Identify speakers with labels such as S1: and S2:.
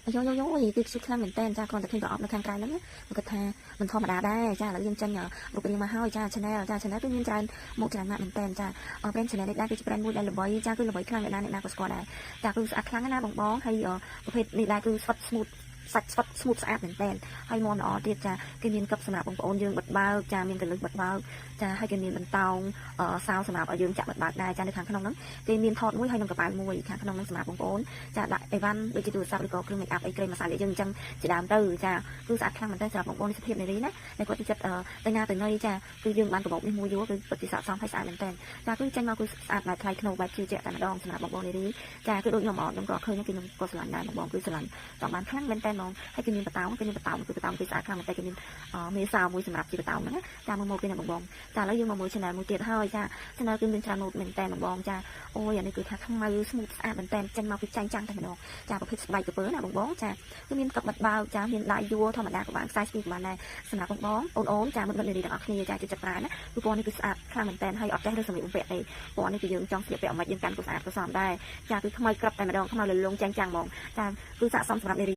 S1: យោគឺខ្លាំងមែនតើចាគ្រាន់តែឃើញប្រអប់នៅខាងក្រៅហ្នឹងมันគាត់ថាមិនធម្មតាដែរចាឥឡូវយើងចេញរូបរាងមកហើយចា channel គឺមានច្រើនមុខច្រើនណាស់មែនតើចាbrand channel នេះដែរគឺជា brand មួយដែលល្បីចាគឺល្បីខ្លាំងអ្នកណាក៏ស្គាល់ដែរចាគឺស្អាតខ្លាំងណាស់បងហើយប្រភេទនេះដែរគឺស្វិត smooth សាច់ស្វិត smooth ស្អាតមែនតើហើយមាំល្អទៀតចាគេមានកឹបសម្រាប់បងប្អូនយើងបិទបើកចាមានកលឹះបិទបើកចាហើយគេមានបន្តោងសោសម្រាប់ឲ្យយើងចាក់បិទបើកដែរចានៅខាងក្នុងហ្នឹងគេមានថតមួយហើយនឹងកប៉ាល់មួយខាងក្នុងហ្នឹងសម្រាប់បងប្អូនចាដាក់អីវ៉ាន់ដូចជាទូរស័ព្ទឬក៏គ្រឿង make up អីក្រេមម្សៅយើងអញ្ចឹងជាដើមទៅចាគឺស្អាតខ្លាំងមែនតើសម្រាប់បងប្អូននេះសភាពនារីណាតែគាត់ទីចិត្តទៅណាទៅណីចាគឺយើងបានប្រមូលនេះមួយយូរគឺពិតជាស័ក្តិសមហើយស្អាតមែនតើចាគឺចេញមកគឺស្អាតបែបថ្លៃថ្នូរបែបជឿជាក់តែម្ដងសម្រាប់បងប្អូននារីចាគឺដូចខ្ញុំក៏ឃើញគឺខ្ញុំក៏ស្រឡាញ់ដែរបងគឺស្រឡាញ់ចង់បានខ្លាំងមែនតើហ្មងហើយគេមានបន្តោងគឺបន្តោងគឺស្អាតខ្លាំងមែនតើគេមានមេសោមួយសម្រាប់ជាបន្តោងហ្នឹងចាមើលគេណាបងចាឥឡូវយើងមកមើល channel មួយទៀតហើយចា channel គឺមានច្រើនម៉ូតមែនតើបងចាអូយអានេះគឺថាខ្មៅ smooth ស្អាតមែនតើចេញមកពីចាញ់ចាំងតែម្ដងចាប្រភេទស្បែកក្រពើណាបងចាគឺមានកឹបបិទបើកចាមានដៃយួរធម្មតាក៏បានខ្សែស្ពីក៏បានដែរសម្រាប់បងអូនចាមិត្តនារីទាំងអស់គ្នាចាចិត្តប្រាណាគឺពណ៌នេះគឺស្អាតខ្លាំងមែនតើហើយអត់ចេះរើសម្លៀកបំពាក់ទេពណ៌នេះគឺយើងចង់ស្លៀកពាក់ឲ្យមិនយើងកាន់ក៏ស្អាតក៏សមដែរចាគឺថ្មីក្របតែម្ដងថ្មីលលងចាញ់ចាំងហ្មងចាគឺស័ក្តិសមសម្រាប់នារី